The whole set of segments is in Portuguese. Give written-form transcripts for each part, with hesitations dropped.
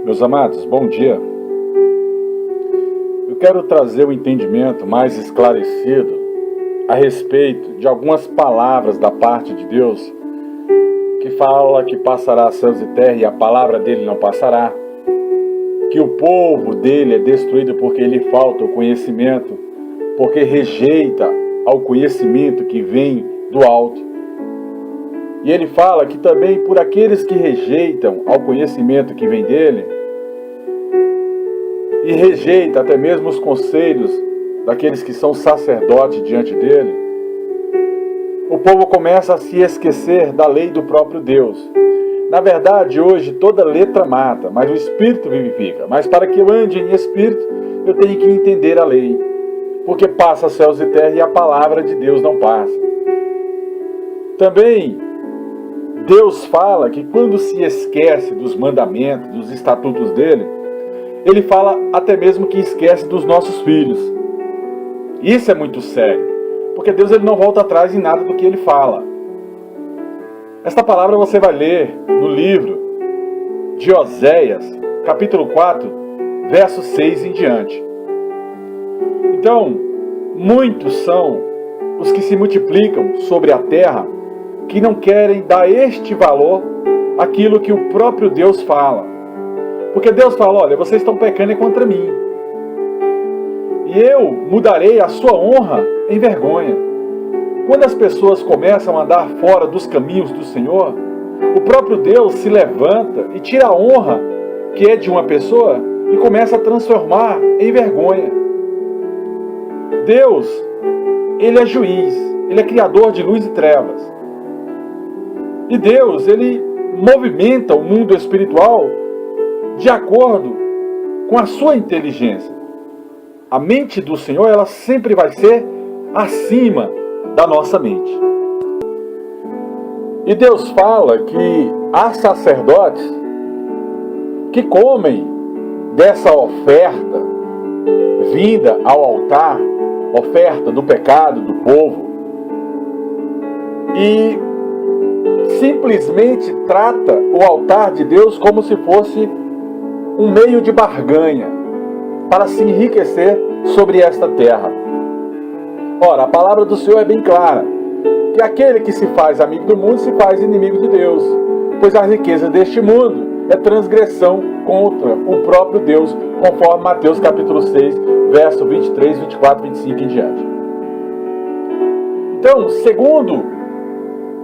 Meus amados, bom dia. Eu quero trazer um entendimento mais esclarecido a respeito de algumas palavras da parte de Deus que fala que passará céus e terra e a palavra dele não passará, que o povo dele é destruído porque lhe falta o conhecimento, porque rejeita ao conhecimento que vem do alto. E ele fala que também por aqueles que rejeitam ao conhecimento que vem dele, e rejeita até mesmo os conselhos daqueles que são sacerdotes diante dele, o povo começa a se esquecer da lei do próprio Deus. Na verdade, hoje toda letra mata, mas o Espírito vivifica. Mas para que eu ande em Espírito, eu tenho que entender a lei. Porque passa céus e terra e a palavra de Deus não passa. Também, Deus fala que quando se esquece dos mandamentos, dos estatutos dele, ele fala até mesmo que esquece dos nossos filhos. Isso é muito sério, porque Deus ele não volta atrás em nada do que ele fala. Esta palavra você vai ler no livro de Oséias, capítulo 4, verso 6 em diante. Então, muitos são os que se multiplicam sobre a terra que não querem dar este valor àquilo que o próprio Deus fala. Porque Deus fala, olha, vocês estão pecando contra mim. E eu mudarei a sua honra em vergonha. Quando as pessoas começam a andar fora dos caminhos do Senhor, o próprio Deus se levanta e tira a honra que é de uma pessoa e começa a transformar em vergonha. Deus, ele é juiz, ele é criador de luz e trevas. E Deus, ele movimenta o mundo espiritual de acordo com a sua inteligência. A mente do Senhor, ela sempre vai ser acima da nossa mente. E Deus fala que há sacerdotes que comem dessa oferta vinda ao altar, oferta do pecado do povo, e simplesmente trata o altar de Deus como se fosse um meio de barganha para se enriquecer sobre esta terra. Ora, a palavra do Senhor é bem clara, que aquele que se faz amigo do mundo se faz inimigo de Deus, pois a riqueza deste mundo é transgressão contra o próprio Deus, conforme Mateus capítulo 6, verso 23, 24, 25 em diante. Então, segundo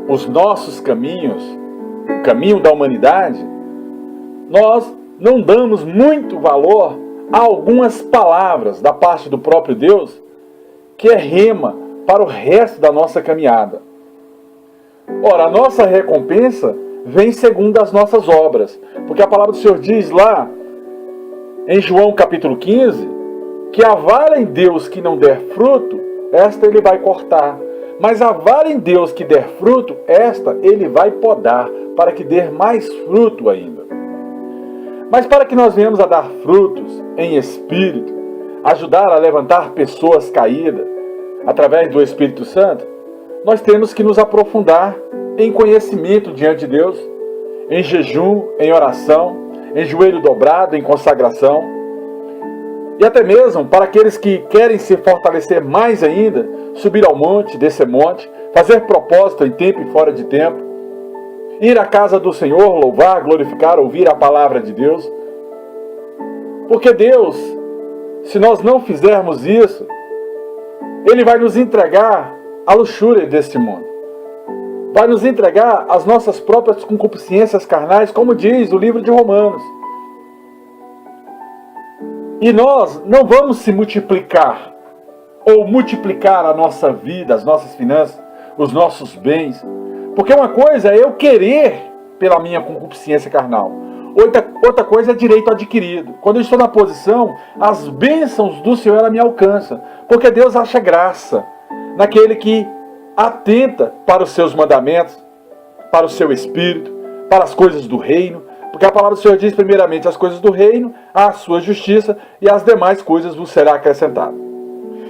os nossos caminhos, o caminho da humanidade, nós não damos muito valor a algumas palavras da parte do próprio Deus, que é rema para o resto da nossa caminhada. Ora, a nossa recompensa vem segundo as nossas obras, porque a palavra do Senhor diz lá, em João capítulo 15, que a vara em Deus que não der fruto, esta ele vai cortar. Mas a vara em Deus que der fruto, esta ele vai podar, para que dê mais fruto ainda. Mas para que nós venhamos a dar frutos em espírito, ajudar a levantar pessoas caídas, através do Espírito Santo, nós temos que nos aprofundar em conhecimento diante de Deus, em jejum, em oração, em joelho dobrado, em consagração. E até mesmo para aqueles que querem se fortalecer mais ainda, subir ao monte, descer monte, fazer propósito em tempo e fora de tempo, ir à casa do Senhor, louvar, glorificar, ouvir a palavra de Deus. Porque Deus, se nós não fizermos isso, ele vai nos entregar a luxúria deste mundo. Vai nos entregar as nossas próprias concupiscências carnais, como diz o livro de Romanos. E nós não vamos se multiplicar, ou multiplicar a nossa vida, as nossas finanças, os nossos bens. Porque uma coisa é eu querer pela minha concupiscência carnal. Outra coisa é direito adquirido. Quando eu estou na posição, as bênçãos do Senhor ela me alcançam. Porque Deus acha graça naquele que atenta para os seus mandamentos, para o seu espírito, para as coisas do reino. Porque a palavra do Senhor diz primeiramente as coisas do reino, a sua justiça e as demais coisas vos será acrescentado.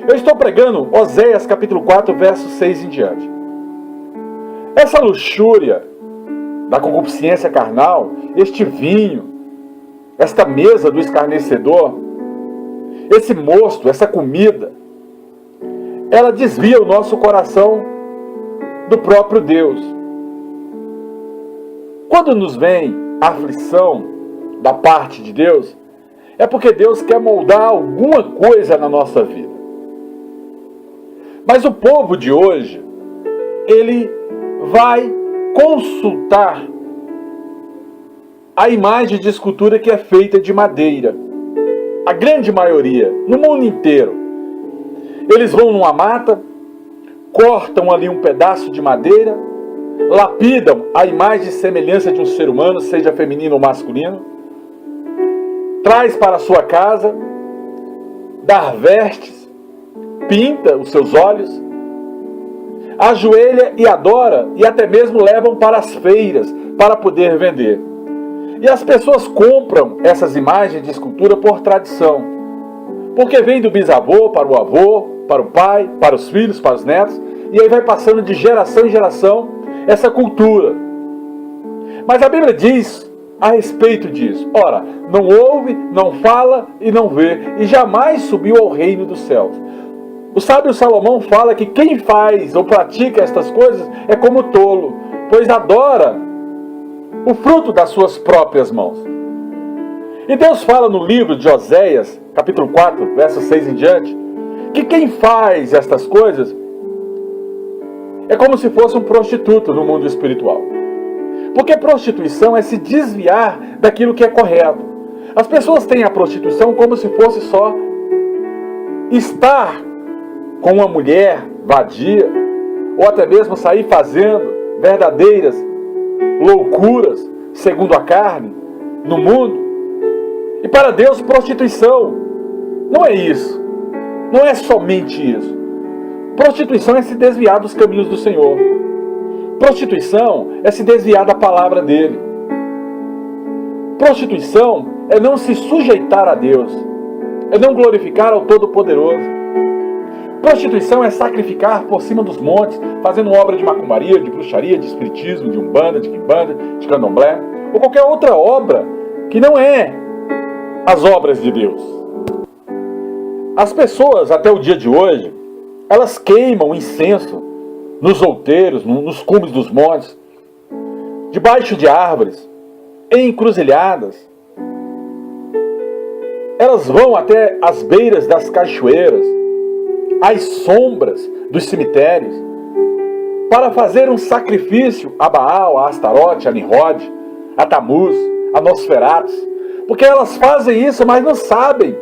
Eu estou pregando Oséias capítulo 4, verso 6 em diante. Essa luxúria da concupiscência carnal, este vinho, esta mesa do escarnecedor, esse mosto, essa comida, ela desvia o nosso coração do próprio Deus. Quando nos vem a aflição da parte de Deus, é porque Deus quer moldar alguma coisa na nossa vida. Mas o povo de hoje, ele vai consultar a imagem de escultura que é feita de madeira. A grande maioria, no mundo inteiro. Eles vão numa mata, cortam ali um pedaço de madeira, lapidam a imagem e semelhança de um ser humano, seja feminino ou masculino, traz para a sua casa, dá vestes, pinta os seus olhos, ajoelha e adora, e até mesmo levam para as feiras para poder vender. E as pessoas compram essas imagens de escultura por tradição, porque vem do bisavô para o avô, para o pai, para os filhos, para os netos, e aí vai passando de geração em geração essa cultura. Mas a Bíblia diz a respeito disso: ora, não ouve, não fala e não vê, e jamais subiu ao reino dos céus. O sábio Salomão fala que quem faz ou pratica estas coisas é como tolo, pois adora o fruto das suas próprias mãos. E Deus fala no livro de Oséias, capítulo 4, versos 6 em diante, que quem faz estas coisas é como se fosse um prostituto no mundo espiritual. Porque prostituição é se desviar daquilo que é correto. As pessoas têm a prostituição como se fosse só estar com uma mulher vadia, ou até mesmo sair fazendo verdadeiras loucuras segundo a carne no mundo. E para Deus, prostituição não é isso. Não é somente isso. Prostituição é se desviar dos caminhos do Senhor. Prostituição é se desviar da palavra dele. Prostituição é não se sujeitar a Deus, é não glorificar ao Todo-Poderoso. Prostituição é sacrificar por cima dos montes, fazendo obra de macumbaria, de bruxaria, de espiritismo, de umbanda, de quimbanda, de candomblé, ou qualquer outra obra que não é as obras de Deus. As pessoas, até o dia de hoje, elas queimam incenso nos outeiros, nos cumes dos montes, debaixo de árvores, em encruzilhadas. Elas vão até as beiras das cachoeiras, às sombras dos cemitérios, para fazer um sacrifício a Baal, a Astarote, a Nimrod, a Tamuz, a Nosferatus, porque elas fazem isso, mas não sabem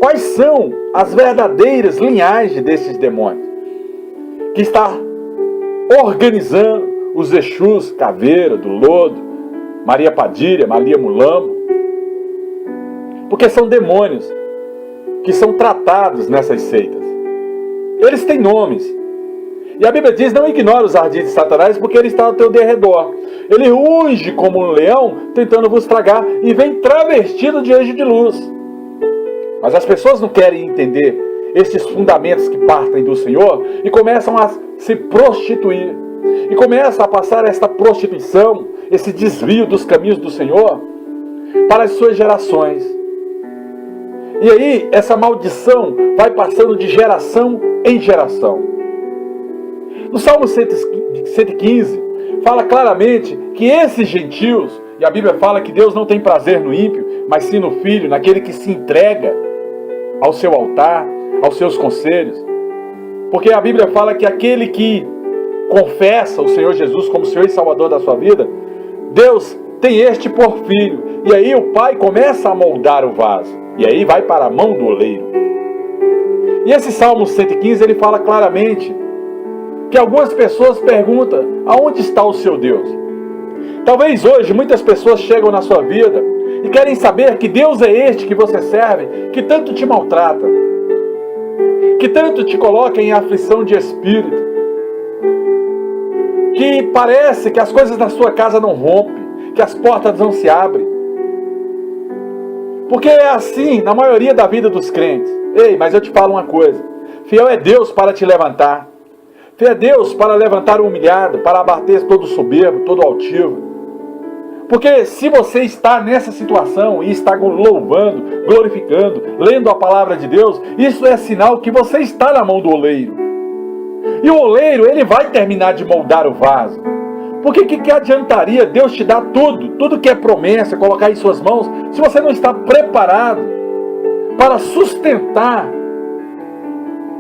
quais são as verdadeiras linhagens desses demônios, que está organizando os Exus, Caveira, do Lodo, Maria Padilha, Maria Mulambo, porque são demônios que são tratados nessas seitas. Eles têm nomes. E a Bíblia diz: não ignore os ardis de Satanás, porque ele está ao teu derredor. Ele ruge como um leão, tentando vos tragar, e vem travestido de anjo de luz. Mas as pessoas não querem entender esses fundamentos que partem do Senhor e começam a se prostituir. E começam a passar esta prostituição, esse desvio dos caminhos do Senhor para as suas gerações. E aí essa maldição vai passando de geração em geração. No Salmo 115 fala claramente que esses gentios, e a Bíblia fala que Deus não tem prazer no ímpio, mas sim no filho, naquele que se entrega ao seu altar, aos seus conselhos. Porque a Bíblia fala que aquele que confessa o Senhor Jesus como Senhor e Salvador da sua vida, Deus tem este por filho. E aí o pai começa a moldar o vaso. E aí vai para a mão do oleiro. E esse Salmo 115, ele fala claramente que algumas pessoas perguntam: aonde está o seu Deus? Talvez hoje muitas pessoas chegam na sua vida e querem saber que Deus é este que você serve, que tanto te maltrata, que tanto te coloca em aflição de espírito, que parece que as coisas na sua casa não rompem, que as portas não se abrem. Porque é assim na maioria da vida dos crentes. Ei, mas eu te falo uma coisa: fiel é Deus para te levantar. Fiel é Deus para levantar o humilhado, para abater todo soberbo, todo altivo. Porque se você está nessa situação e está louvando, glorificando, lendo a palavra de Deus, isso é sinal que você está na mão do oleiro. E o oleiro, ele vai terminar de moldar o vaso. Porque que adiantaria Deus te dar tudo que é promessa, colocar em suas mãos, se você não está preparado para sustentar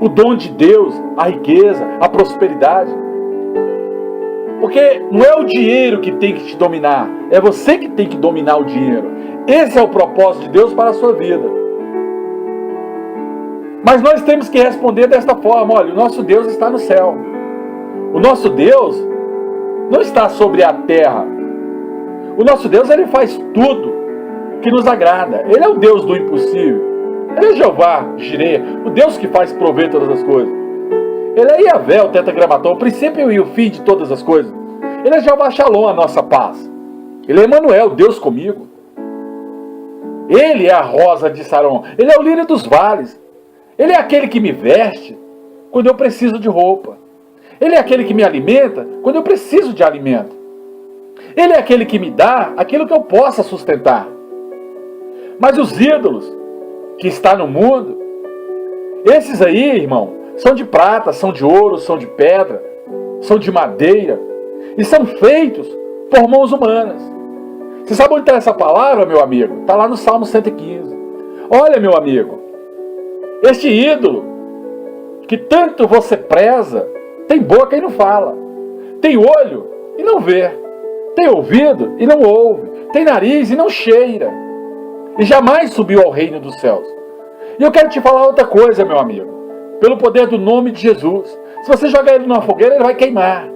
o dom de Deus, a riqueza, a prosperidade? Porque não é o dinheiro que tem que te dominar, é você que tem que dominar o dinheiro. Esse é o propósito de Deus para a sua vida. Mas nós temos que responder desta forma: olha, o nosso Deus está no céu. O nosso Deus não está sobre a terra. O nosso Deus, ele faz tudo que nos agrada. Ele é o Deus do impossível. Ele é Jeová, Jireh, o Deus que faz prover todas as coisas. Ele é Yahvé, o tetragramaton, o princípio e o fim de todas as coisas. Ele é Jeová Shalom, a nossa paz. Ele é Emmanuel, Deus comigo. Ele é a rosa de Saron. Ele é o lírio dos vales. Ele é aquele que me veste quando eu preciso de roupa. Ele é aquele que me alimenta quando eu preciso de alimento. Ele é aquele que me dá aquilo que eu possa sustentar. Mas os ídolos que estão no mundo, esses aí, irmão, são de prata, são de ouro, são de pedra, são de madeira e são feitos por mãos humanas. Você sabe onde está essa palavra, meu amigo? Está lá no Salmo 115. Olha, meu amigo, este ídolo que tanto você preza, tem boca e não fala, tem olho e não vê, tem ouvido e não ouve, tem nariz e não cheira, e jamais subiu ao reino dos céus. E eu quero te falar outra coisa, meu amigo, pelo poder do nome de Jesus: se você jogar ele numa fogueira, ele vai queimar.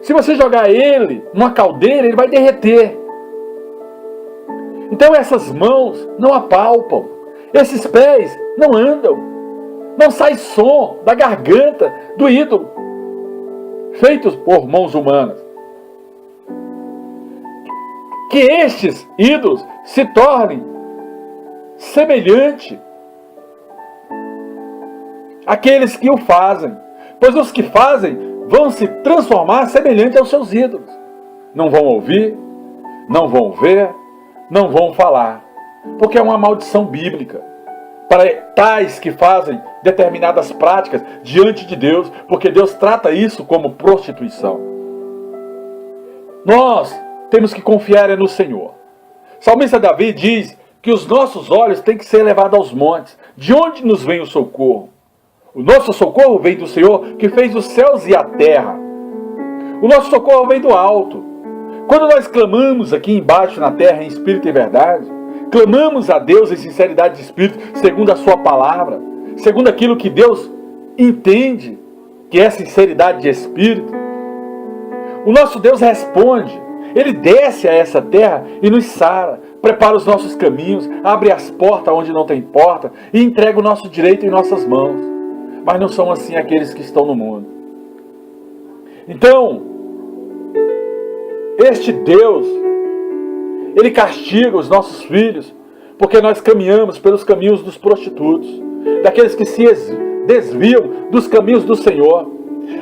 Se você jogar ele numa caldeira, ele vai derreter. Então essas mãos não apalpam, esses pés não andam, não sai som da garganta do ídolo, feitos por mãos humanas. Que estes ídolos se tornem semelhante àqueles que o fazem, pois os que fazem vão se transformar semelhante aos seus ídolos. Não vão ouvir, não vão ver, não vão falar, porque é uma maldição bíblica para tais que fazem determinadas práticas diante de Deus, porque Deus trata isso como prostituição. Nós temos que confiar no Senhor. O salmista Davi diz que os nossos olhos têm que ser levados aos montes. De onde nos vem o socorro? O nosso socorro vem do Senhor, que fez os céus e a terra. O nosso socorro vem do alto. Quando nós clamamos aqui embaixo na terra em espírito e verdade, clamamos a Deus em sinceridade de espírito, segundo a sua palavra, segundo aquilo que Deus entende que é sinceridade de espírito, o nosso Deus responde. Ele desce a essa terra e nos sara, prepara os nossos caminhos, abre as portas onde não tem porta e entrega o nosso direito em nossas mãos. Mas não são assim aqueles que estão no mundo. Então, este Deus, Ele castiga os nossos filhos, porque nós caminhamos pelos caminhos dos prostitutos, daqueles que se desviam dos caminhos do Senhor.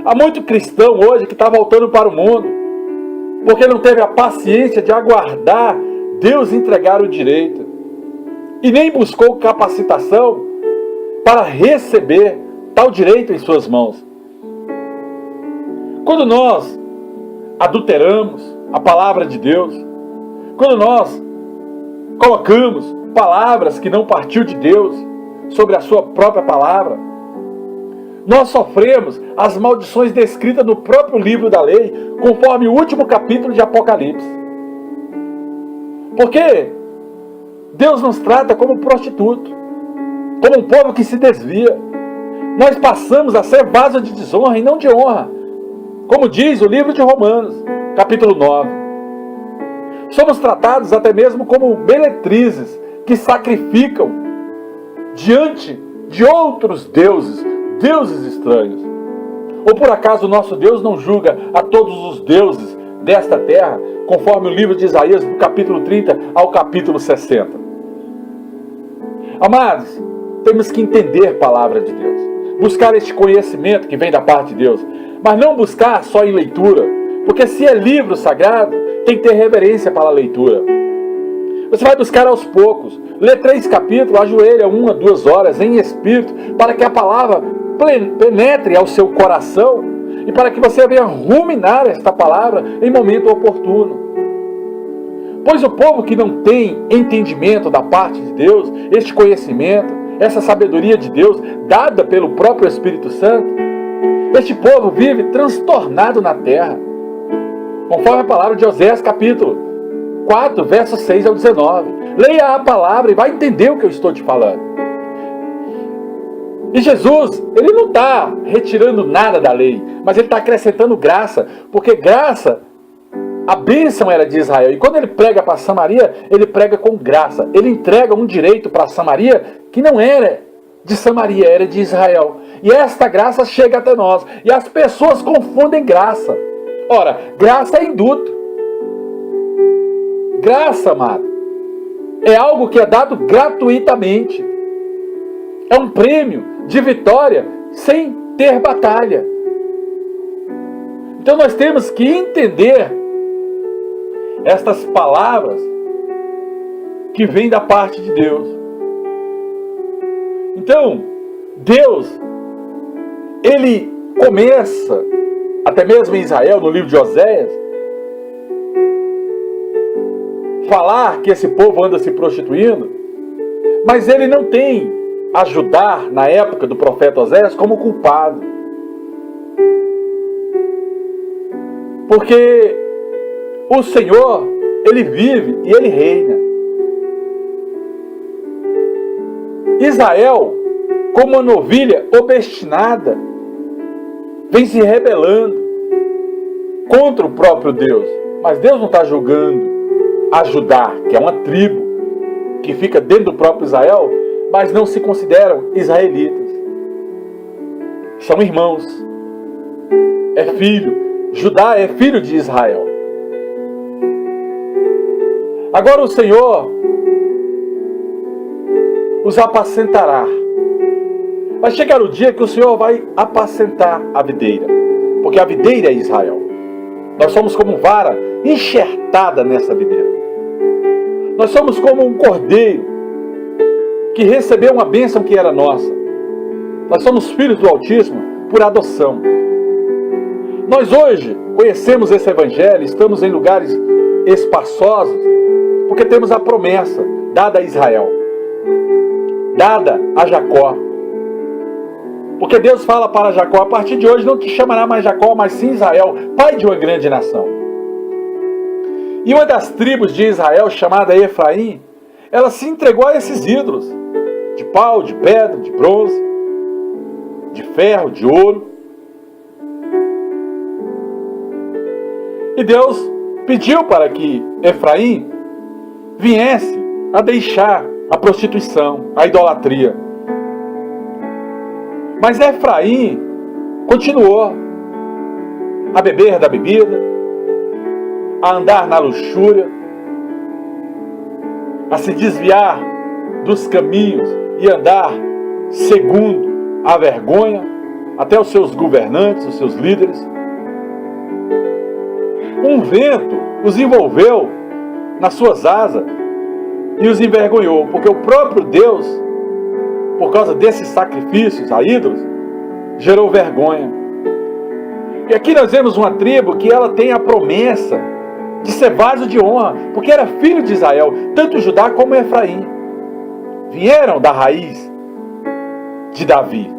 Há muito cristão hoje que está voltando para o mundo, porque não teve a paciência de aguardar Deus entregar o direito, e nem buscou capacitação para receber tal direito em suas mãos. Quando nós adulteramos a palavra de Deus, quando nós colocamos palavras que não partiu de Deus sobre a sua própria palavra, nós sofremos as maldições descritas no próprio livro da lei, conforme o último capítulo de Apocalipse. Porque Deus nos trata como prostituto, como um povo que se desvia. Nós passamos a ser vaso de desonra e não de honra, como diz o livro de Romanos, capítulo 9. Somos tratados até mesmo como meretrizes que sacrificam diante de outros deuses, deuses estranhos. Ou por acaso o nosso Deus não julga a todos os deuses desta terra, conforme o livro de Isaías, do capítulo 30 ao capítulo 60? Amados, temos que entender a palavra de Deus, buscar este conhecimento que vem da parte de Deus, mas não buscar só em leitura, porque se é livro sagrado, tem que ter reverência para a leitura. Você vai buscar aos poucos. Lê 3 capítulos, ajoelha 1 a 2 horas em espírito, para que a palavra penetre ao seu coração e para que você venha ruminar esta palavra em momento oportuno. Pois o povo que não tem entendimento da parte de Deus, este conhecimento, essa sabedoria de Deus dada pelo próprio Espírito Santo, este povo vive transtornado na terra. Conforme a palavra de Oséias capítulo 4, versos 6 ao 19. Leia a palavra e vai entender o que eu estou te falando. E Jesus, ele não está retirando nada da lei, mas ele está acrescentando graça, porque graça, a bênção era de Israel. E quando ele prega para Samaria, ele prega com graça. Ele entrega um direito para Samaria que não era de Samaria, era de Israel. E esta graça chega até nós. E as pessoas confundem graça. Ora, graça é induto. Graça, amado, é algo que é dado gratuitamente. É um prêmio de vitória sem ter batalha. Então nós temos que entender estas palavras que vêm da parte de Deus. Então, Deus, ele começa, até mesmo em Israel, no livro de Oséias, falar que esse povo anda se prostituindo, mas ele não tem ajudar na época do profeta Oséias como culpado. Porque o Senhor, ele vive e ele reina. Israel, como uma novilha obstinada, vem se rebelando contra o próprio Deus. Mas Deus não está julgando a Judá, que é uma tribo que fica dentro do próprio Israel, mas não se consideram israelitas. São irmãos. É filho. Judá é filho de Israel. Agora o Senhor os apacentará. Vai chegar o dia que o Senhor vai apacentar a videira, porque a videira é Israel. Nós somos como vara enxertada nessa videira. Nós somos como um cordeiro que recebeu uma bênção que era nossa. Nós somos filhos do Altíssimo por adoção. Nós hoje conhecemos esse Evangelho, estamos em lugares espaçosos, porque temos a promessa dada a Israel, dada a Jacó. Porque Deus fala para Jacó: a partir de hoje não te chamará mais Jacó, mas sim Israel, pai de uma grande nação. E uma das tribos de Israel, chamada Efraim, ela se entregou a esses ídolos, de pau, de pedra, de bronze, de ferro, de ouro. E Deus pediu para que Efraim viesse a deixar a prostituição, a idolatria. Mas Efraim continuou a beber da bebida, a andar na luxúria, a se desviar dos caminhos e andar segundo a vergonha, até os seus governantes, os seus líderes. Um vento os envolveu nas suas asas e os envergonhou, porque o próprio Deus, por causa desses sacrifícios a ídolos, gerou vergonha. E aqui nós vemos uma tribo que ela tem a promessa de ser vaso de honra, porque era filho de Israel, tanto Judá como Efraim. Vieram da raiz de Davi,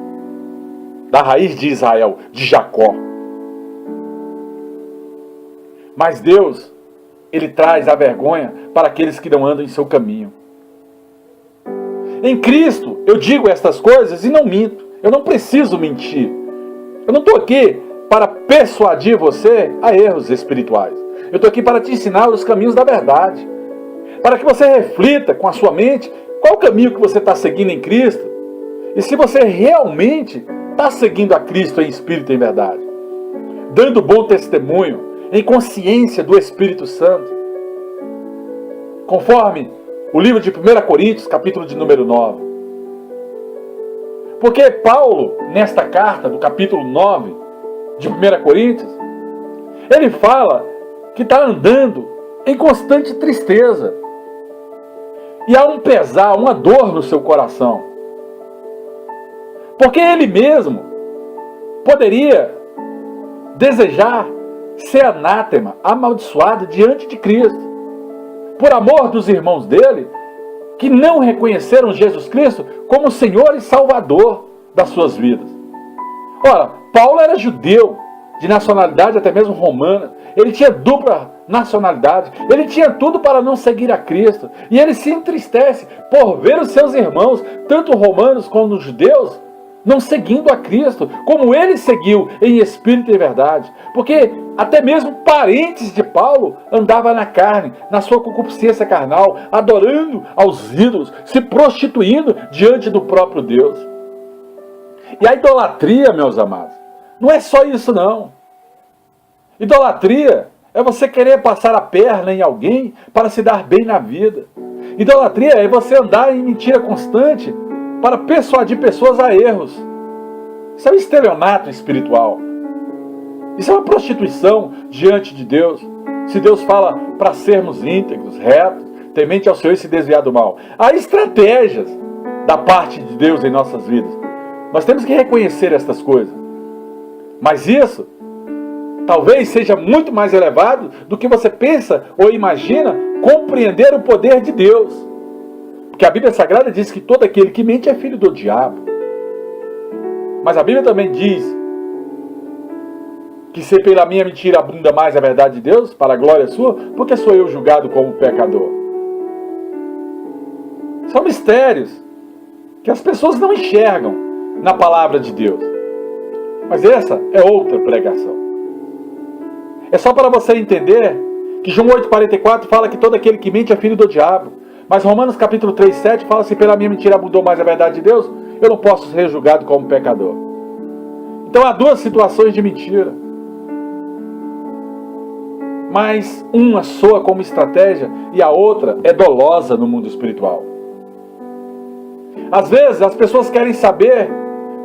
da raiz de Israel, de Jacó. Mas Deus, ele traz a vergonha para aqueles que não andam em seu caminho. Em Cristo, eu digo estas coisas e não minto. Eu não preciso mentir. Eu não estou aqui para persuadir você a erros espirituais. Eu estou aqui para te ensinar os caminhos da verdade. Para que você reflita com a sua mente qual o caminho que você está seguindo em Cristo. E se você realmente está seguindo a Cristo em espírito e em verdade. Dando bom testemunho, em consciência do Espírito Santo. Conforme o livro de 1 Coríntios, capítulo de número 9. Porque Paulo, nesta carta do capítulo 9 de 1 Coríntios, ele fala que está andando em constante tristeza. E há um pesar, uma dor no seu coração. Porque ele mesmo poderia desejar ser anátema, amaldiçoado diante de Cristo. Por amor dos irmãos dele, que não reconheceram Jesus Cristo como Senhor e Salvador das suas vidas. Ora, Paulo era judeu, de nacionalidade até mesmo romana. Ele tinha dupla nacionalidade. Ele tinha tudo para não seguir a Cristo. E ele se entristece por ver os seus irmãos, tanto romanos como judeus, não seguindo a Cristo, como ele seguiu em espírito e verdade. Porque até mesmo parentes de Paulo andavam na carne, na sua concupiscência carnal, adorando aos ídolos, se prostituindo diante do próprio Deus. E a idolatria, meus amados, não é só isso não. Idolatria é você querer passar a perna em alguém para se dar bem na vida. Idolatria é você andar em mentira constante para persuadir pessoas a erros. Isso é um estelionato espiritual. Isso é uma prostituição diante de Deus. Se Deus fala para sermos íntegros, retos, temente ao Senhor e se desviar do mal. Há estratégias da parte de Deus em nossas vidas. Nós temos que reconhecer estas coisas. Mas isso talvez seja muito mais elevado do que você pensa ou imagina compreender o poder de Deus. Porque a Bíblia Sagrada diz que todo aquele que mente é filho do diabo. Mas a Bíblia também diz que se pela minha mentira abunda mais a verdade de Deus, para a glória sua, porque sou eu julgado como pecador. São mistérios que as pessoas não enxergam na palavra de Deus. Mas essa é outra pregação. É só para você entender que João 8,44 fala que todo aquele que mente é filho do diabo. Mas Romanos capítulo 3,7 fala assim, pela minha mentira abundou mais a verdade de Deus, eu não posso ser julgado como pecador. Então há duas situações de mentira. Mas uma soa como estratégia e a outra é dolosa no mundo espiritual. Às vezes as pessoas querem saber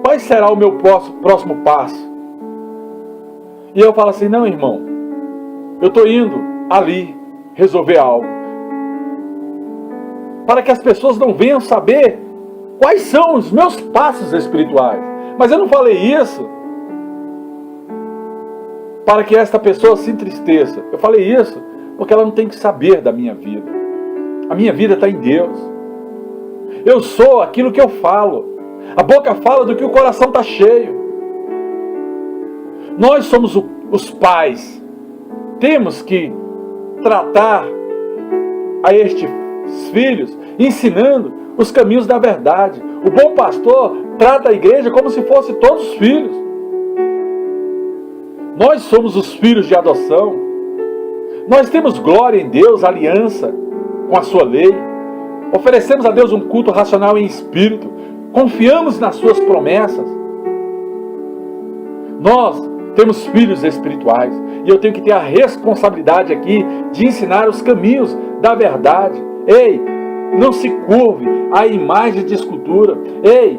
qual será o meu próximo passo. E eu falo assim, não, irmão, eu estou indo ali resolver algo. Para que as pessoas não venham saber quais são os meus passos espirituais. Mas eu não falei isso para que esta pessoa se entristeça. Eu falei isso porque ela não tem que saber da minha vida. A minha vida está em Deus. Eu sou aquilo que eu falo. A boca fala do que o coração está cheio. Nós somos os pais. Temos que tratar a estes filhos, ensinando os caminhos da verdade. O bom pastor trata a igreja como se fossem todos os filhos. Nós somos os filhos de adoção. Nós temos glória em Deus, aliança com a sua lei. Oferecemos a Deus um culto racional em espírito. Confiamos nas suas promessas. Nós temos filhos espirituais. E eu tenho que ter a responsabilidade aqui de ensinar os caminhos da verdade. Ei, não se curve a imagem de escultura. Ei,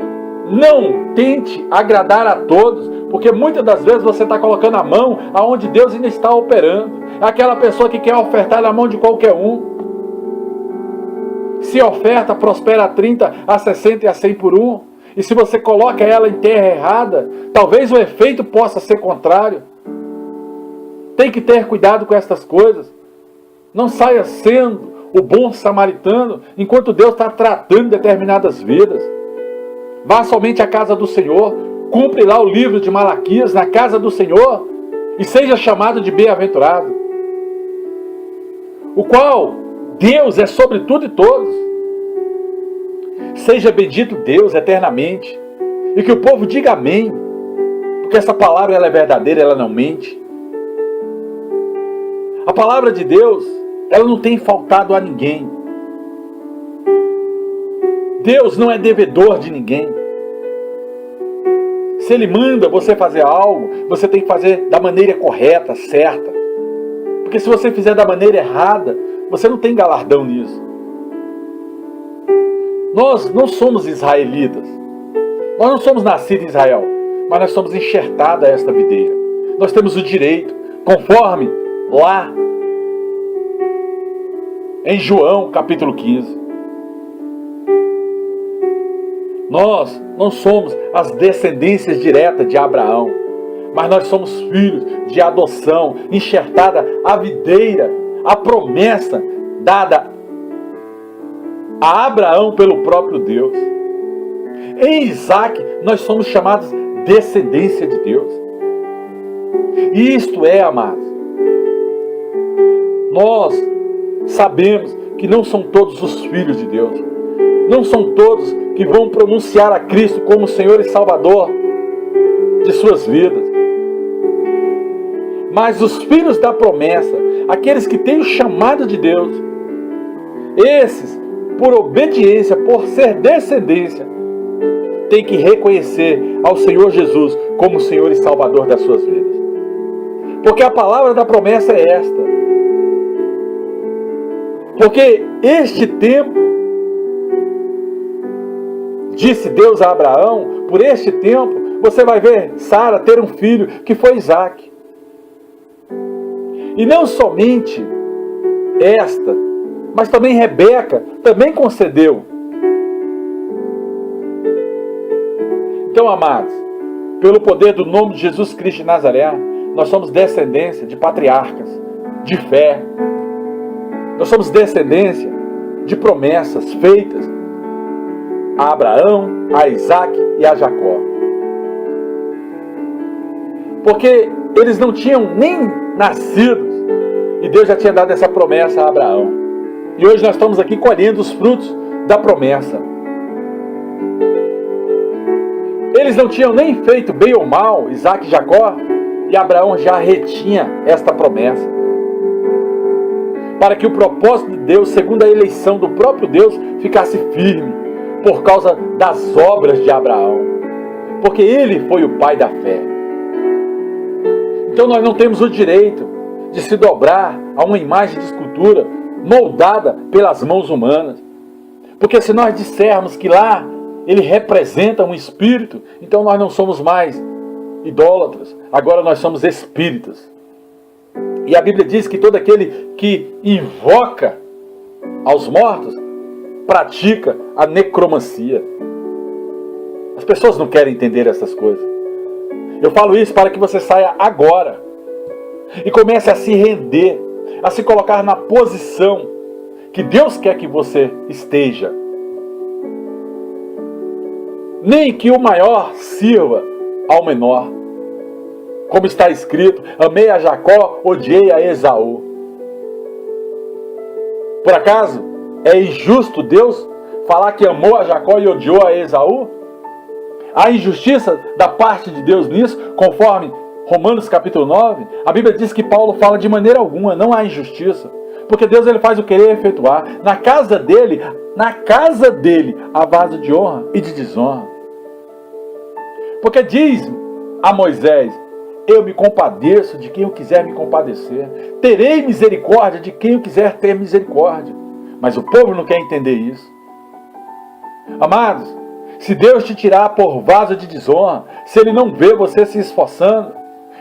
não tente agradar a todos, porque muitas das vezes você está colocando a mão aonde Deus ainda está operando. É aquela pessoa que quer ofertar na mão de qualquer um. Se oferta, prospera a 30, a 60 e a 100 por um. E se você coloca ela em terra errada, talvez o efeito possa ser contrário. Tem que ter cuidado com estas coisas. Não saia sendo o bom samaritano enquanto Deus está tratando determinadas vidas. Vá somente à casa do Senhor, cumpre lá o livro de Malaquias na casa do Senhor e seja chamado de bem-aventurado. O qual Deus é sobre tudo e todos. Seja bendito Deus eternamente. E que o povo diga amém. Porque essa palavra ela é verdadeira, ela não mente. A palavra de Deus, ela não tem faltado a ninguém. Deus não é devedor de ninguém. Se Ele manda você fazer algo, você tem que fazer da maneira correta, certa. Porque se você fizer da maneira errada, você não tem galardão nisso. Nós não somos israelitas. Nós não somos nascidos em Israel. Mas nós somos enxertados a esta videira. Nós temos o direito, conforme lá em João capítulo 15. Nós não somos as descendências diretas de Abraão, mas nós somos filhos de adoção, enxertada a videira, a promessa dada a Abraão pelo próprio Deus. Em Isaac nós somos chamados descendência de Deus. Isto é, amados, nós sabemos que não são todos os filhos de Deus, não são todos que vão pronunciar a Cristo como Senhor e Salvador de suas vidas. Mas os filhos da promessa, aqueles que têm o chamado de Deus, esses, por obediência, por ser descendência, têm que reconhecer ao Senhor Jesus como Senhor e Salvador das suas vidas. Porque a palavra da promessa é esta. Porque este tempo, disse Deus a Abraão, por este tempo você vai ver Sara ter um filho, que foi Isaac. E não somente esta, mas também Rebeca também concedeu. Então, amados, pelo poder do nome de Jesus Cristo de Nazaré, nós somos descendência de patriarcas, de fé. Nós somos descendência de promessas feitas a Abraão, a Isaac e a Jacó. Porque eles não tinham nem nascido e Deus já tinha dado essa promessa a Abraão. E hoje nós estamos aqui colhendo os frutos da promessa. Eles não tinham nem feito bem ou mal, Isaac e Jacó, e Abraão já retinha esta promessa. Para que o propósito de Deus, segundo a eleição do próprio Deus, ficasse firme, por causa das obras de Abraão. Porque ele foi o pai da fé. Então nós não temos o direito de se dobrar a uma imagem de escultura moldada pelas mãos humanas. Porque se nós dissermos que lá ele representa um espírito, então nós não somos mais idólatras, agora nós somos espíritas. E a Bíblia diz que todo aquele que invoca aos mortos pratica a necromancia. As pessoas não querem entender essas coisas. Eu falo isso para que você saia agora e comece a se render, a se colocar na posição que Deus quer que você esteja. Nem que o maior sirva ao menor. Como está escrito, amei a Jacó, odiei a Esaú. Por acaso, é injusto Deus falar que amou a Jacó e odiou a Esaú? Há injustiça da parte de Deus nisso, conforme Romanos capítulo 9? A Bíblia diz que Paulo fala de maneira alguma, não há injustiça. Porque Deus ele faz o querer efetuar. Na casa dele há vaso de honra e de desonra. Porque diz a Moisés, eu me compadeço de quem eu quiser me compadecer. Terei misericórdia de quem eu quiser ter misericórdia. Mas o povo não quer entender isso. Amados, se Deus te tirar por vaso de desonra, se Ele não vê você se esforçando,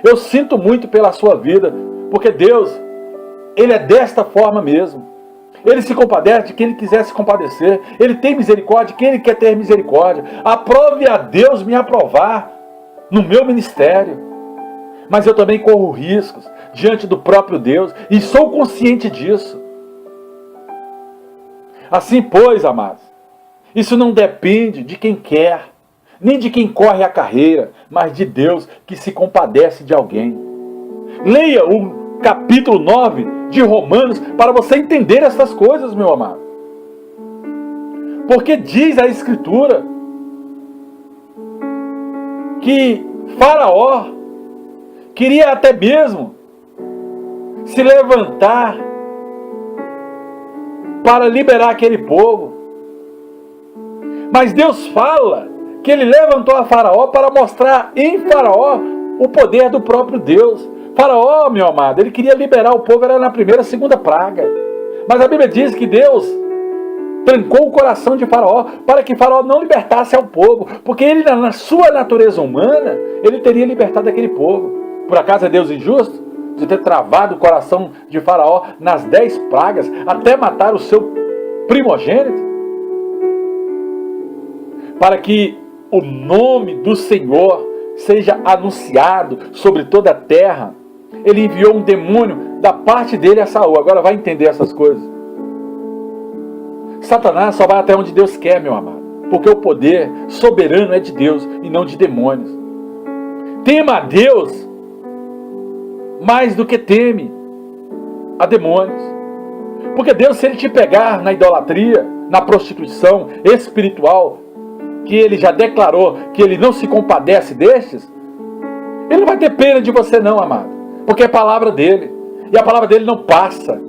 eu sinto muito pela sua vida, porque Deus, Ele é desta forma mesmo. Ele se compadece de quem Ele quiser se compadecer. Ele tem misericórdia de quem Ele quer ter misericórdia. Aprove a Deus me aprovar no meu ministério. Mas eu também corro riscos diante do próprio Deus e sou consciente disso. Assim, pois, amados, isso não depende de quem quer, nem de quem corre a carreira, mas de Deus que se compadece de alguém. Leia o capítulo 9 de Romanos para você entender essas coisas, meu amado. Porque diz a Escritura que Faraó queria até mesmo se levantar para liberar aquele povo. Mas Deus fala que Ele levantou a Faraó para mostrar em Faraó o poder do próprio Deus. Faraó, meu amado, ele queria liberar o povo, era na primeira, segunda praga. Mas a Bíblia diz que Deus trancou o coração de Faraó para que Faraó não libertasse ao povo. Porque ele, na sua natureza humana, ele teria libertado aquele povo. Por acaso é Deus injusto? de ter travado o coração de Faraó nas 10 pragas, até matar o seu primogênito, para que o nome do Senhor seja anunciado sobre toda a terra. Ele enviou um demônio da parte dele a Saul. Agora vai entender essas coisas. Satanás só vai até onde Deus quer, meu amado, porque o poder soberano é de Deus e não de demônios. Tema a Deus mais do que teme a demônios. Porque Deus, se Ele te pegar na idolatria, na prostituição espiritual, que Ele já declarou que Ele não se compadece destes, Ele não vai ter pena de você não, amado. Porque é a palavra dEle. E a palavra dEle não passa.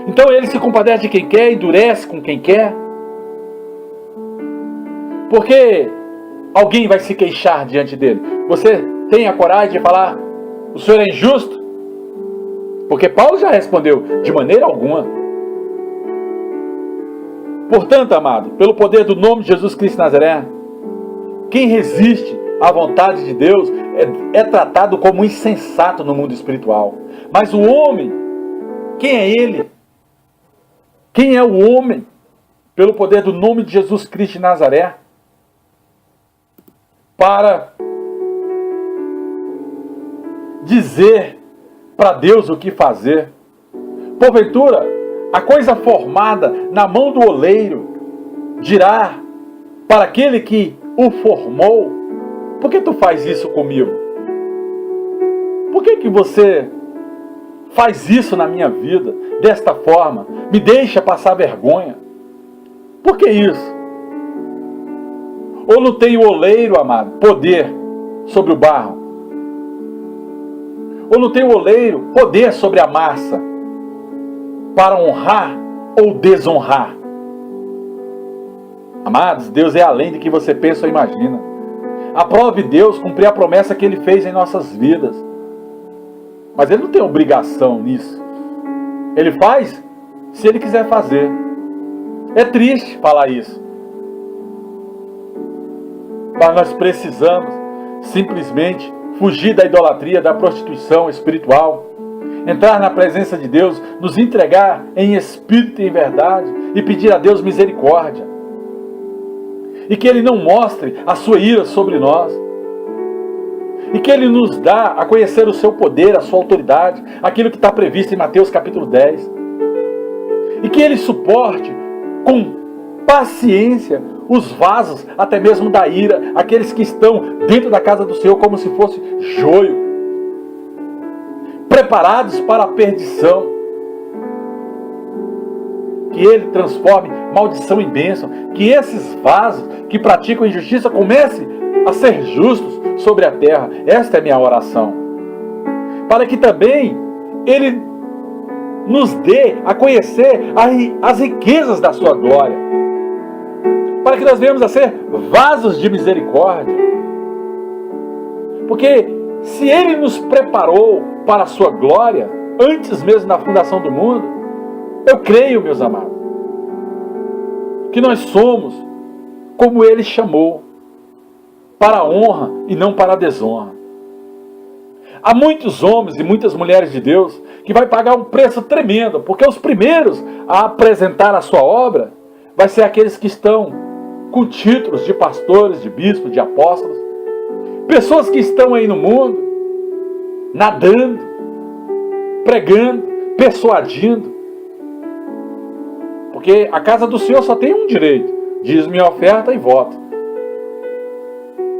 Então Ele se compadece de quem quer, endurece com quem quer. Porque alguém vai se queixar diante dEle. Você tem a coragem de falar: o Senhor é injusto? Porque Paulo já respondeu: de maneira alguma. Portanto, amado, pelo poder do nome de Jesus Cristo de Nazaré, quem resiste à vontade de Deus é tratado como insensato no mundo espiritual. Mas o homem, quem é ele? Quem é o homem? Pelo poder do nome de Jesus Cristo de Nazaré, para dizer para Deus o que fazer. Porventura, a coisa formada na mão do oleiro dirá para aquele que o formou: por que tu faz isso comigo? Por que você faz isso na minha vida, desta forma? Me deixa passar vergonha. Por que isso? Ou não tem o oleiro, amado, poder sobre o barro? Ou não tem o oleiro poder sobre a massa para honrar ou desonrar? Amados, Deus é além do que você pensa ou imagina. Aprove Deus cumprir a promessa que Ele fez em nossas vidas. Mas Ele não tem obrigação nisso. Ele faz se Ele quiser fazer. É triste falar isso. Mas nós precisamos simplesmente fugir da idolatria, da prostituição espiritual, entrar na presença de Deus, nos entregar em espírito e em verdade e pedir a Deus misericórdia. E que Ele não mostre a sua ira sobre nós. E que Ele nos dá a conhecer o seu poder, a sua autoridade, aquilo que está previsto em Mateus capítulo 10. E que Ele suporte com paciência os vasos, até mesmo da ira, aqueles que estão dentro da casa do Senhor como se fosse joio, preparados para a perdição. Que Ele transforme maldição em bênção, que esses vasos que praticam injustiça comecem a ser justos sobre a terra. Esta é a minha oração. Para que também Ele nos dê a conhecer as riquezas da sua glória. Para que nós venhamos a ser vasos de misericórdia. Porque se Ele nos preparou para a sua glória, antes mesmo da fundação do mundo, eu creio, meus amados, que nós somos como Ele chamou, para a honra e não para a desonra. Há muitos homens e muitas mulheres de Deus que vai pagar um preço tremendo, porque os primeiros a apresentar a sua obra vai ser aqueles que estão com títulos de pastores, de bispos, de apóstolos, pessoas que estão aí no mundo, nadando, pregando, persuadindo, porque a casa do Senhor só tem um direito: dízimo, oferta e voto.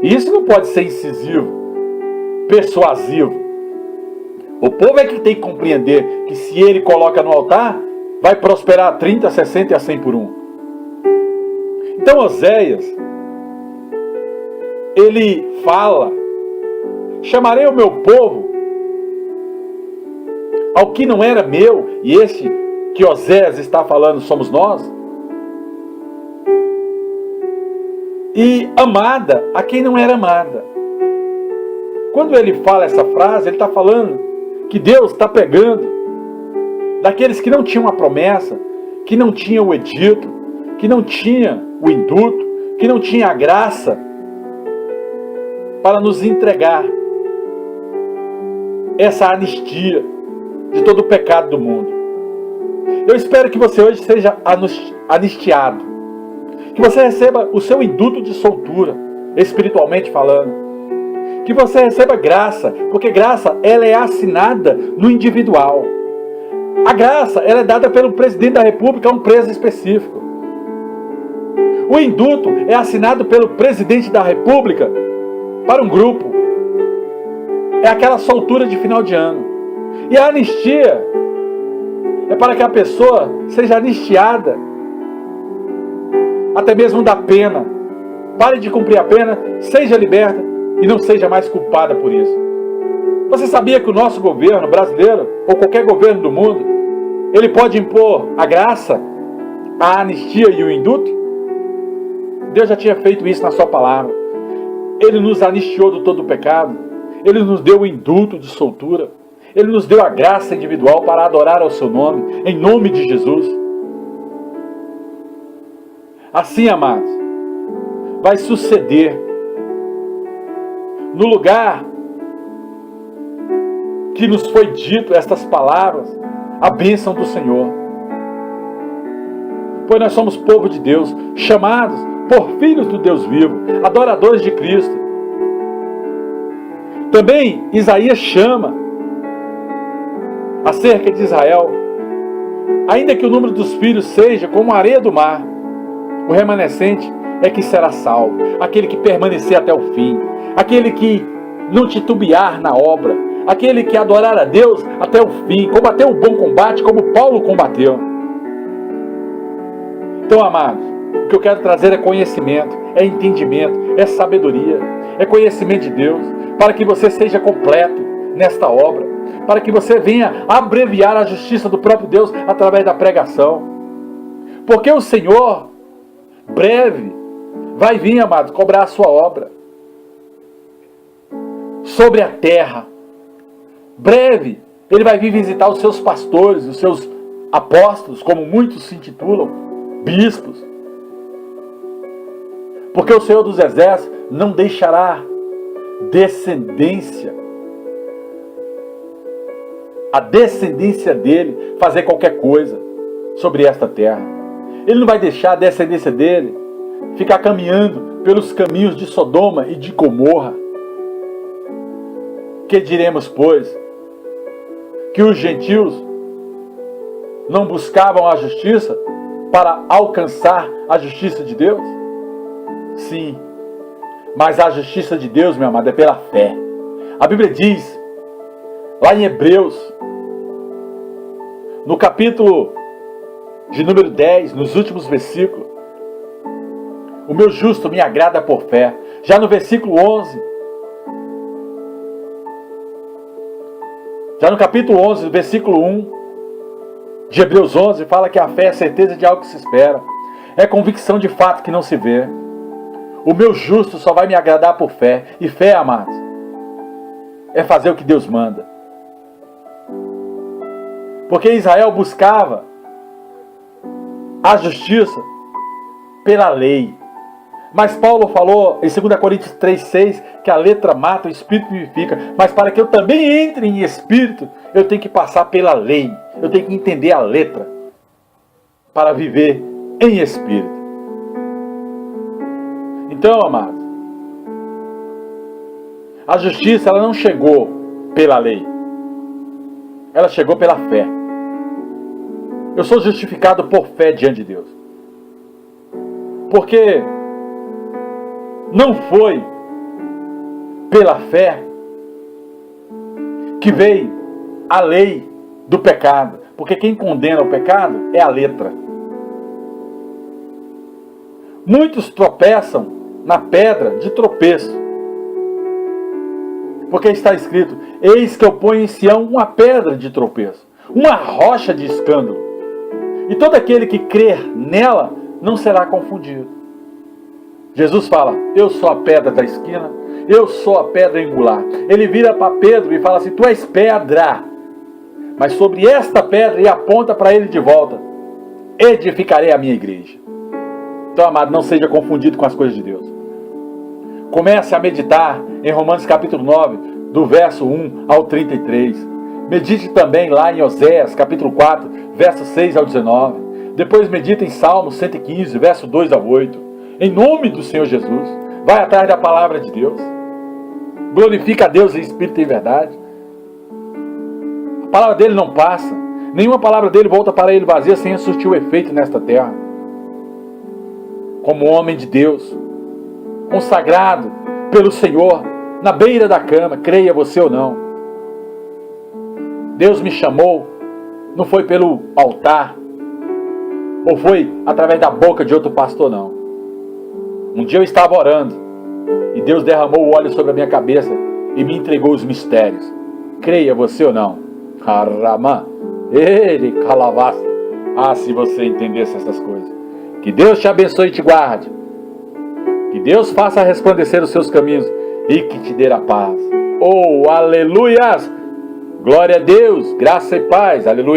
E isso não pode ser incisivo, persuasivo. O povo é que tem que compreender que se ele coloca no altar, vai prosperar a 30, a 60 e a 100 por um. Então Oséias, ele fala: chamarei o meu povo ao que não era meu. E esse que Oséias está falando somos nós. E amada a quem não era amada. Quando ele fala essa frase, ele está falando que Deus está pegando daqueles que não tinham a promessa, que não tinham o edito, que não tinha o induto, que não tinha a graça para nos entregar essa anistia de todo o pecado do mundo. Eu espero que você hoje seja anistiado, que você receba o seu indulto de soltura, espiritualmente falando, que você receba graça, porque graça ela é assinada no individual. A graça ela é dada pelo presidente da República a um preso específico. O indulto é assinado pelo presidente da República para um grupo. É aquela soltura de final de ano. E a anistia é para que a pessoa seja anistiada, até mesmo da pena. Pare de cumprir a pena, seja liberta e não seja mais culpada por isso. Você sabia que o nosso governo brasileiro, ou qualquer governo do mundo, ele pode impor a graça, a anistia e o indulto? Deus já tinha feito isso na sua palavra. Ele nos anistiou de todo o pecado. Ele nos deu o indulto de soltura. Ele nos deu a graça individual para adorar ao seu nome, em nome de Jesus. Assim, amados, vai suceder no lugar que nos foi dito estas palavras, a bênção do Senhor. Pois nós somos povo de Deus, chamados por filhos do Deus vivo, adoradores de Cristo. Também Isaías chama acerca de Israel: ainda que o número dos filhos seja como a areia do mar, o remanescente é que será salvo, aquele que permanecer até o fim, aquele que não titubear na obra, aquele que adorar a Deus até o fim, combater o bom combate como Paulo combateu. Então, amados, o que eu quero trazer é conhecimento, é entendimento, é sabedoria, é conhecimento de Deus, para que você seja completo nesta obra, para que você venha abreviar a justiça do próprio Deus através da pregação. Porque o Senhor, breve, vai vir, amados, cobrar a sua obra sobre a terra. Breve, Ele vai vir visitar os seus pastores, os seus apóstolos, como muitos se intitulam, bispos. Porque o Senhor dos Exércitos não deixará descendência, a descendência dele, fazer qualquer coisa sobre esta terra. Ele não vai deixar a descendência dele ficar caminhando pelos caminhos de Sodoma e de Gomorra. Que diremos, pois? Que os gentios não buscavam a justiça para alcançar a justiça de Deus? Sim, mas a justiça de Deus, meu amado, é pela fé. A Bíblia diz, lá em Hebreus, no capítulo de número 10, nos últimos versículos: o meu justo me agrada por fé. Já no versículo 11, já no capítulo 11, versículo 1 de Hebreus 11, fala que a fé é certeza de algo que se espera, é convicção de fato que não se vê. O meu justo só vai me agradar por fé. E fé, amados, é fazer o que Deus manda. Porque Israel buscava a justiça pela lei. Mas Paulo falou em 2 Coríntios 3,6 que a letra mata, o espírito vivifica. Mas para que eu também entre em espírito, eu tenho que passar pela lei. Eu tenho que entender a letra para viver em espírito. Então, amados, a justiça ela não chegou pela lei. Ela chegou pela fé. Eu sou justificado por fé diante de Deus. Porque não foi pela fé que veio a lei do pecado. Porque quem condena o pecado é a letra. Muitos tropeçam na pedra de tropeço. Porque está escrito: eis que eu ponho em Sião uma pedra de tropeço, uma rocha de escândalo. E todo aquele que crer nela não será confundido. Jesus fala: eu sou a pedra da esquina, eu sou a pedra angular. Ele vira para Pedro e fala assim: tu és pedra, mas sobre esta pedra, e aponta para ele de volta, edificarei a minha igreja. Então, amado, não seja confundido com as coisas de Deus. Comece a meditar em Romanos capítulo 9, do verso 1 ao 33. Medite também lá em Oséias, capítulo 4, versos 6 ao 19. Depois medita em Salmos 115, verso 2 ao 8. Em nome do Senhor Jesus, vai atrás da palavra de Deus. Glorifica a Deus em espírito e em verdade. A palavra dele não passa. Nenhuma palavra dele volta para ele vazia sem surtir o efeito nesta terra. Como homem de Deus, consagrado pelo Senhor, na beira da cama, creia você ou não. Deus me chamou, não foi pelo altar, ou foi através da boca de outro pastor, não. Um dia eu estava orando, e Deus derramou o óleo sobre a minha cabeça, e me entregou os mistérios. Creia você ou não. Haramã, ele calavaça. Ah, se você entendesse essas coisas. Que Deus te abençoe e te guarde. Que Deus faça resplandecer os seus caminhos e que te dê a paz. Oh, aleluias! Glória a Deus, graça e paz, aleluia.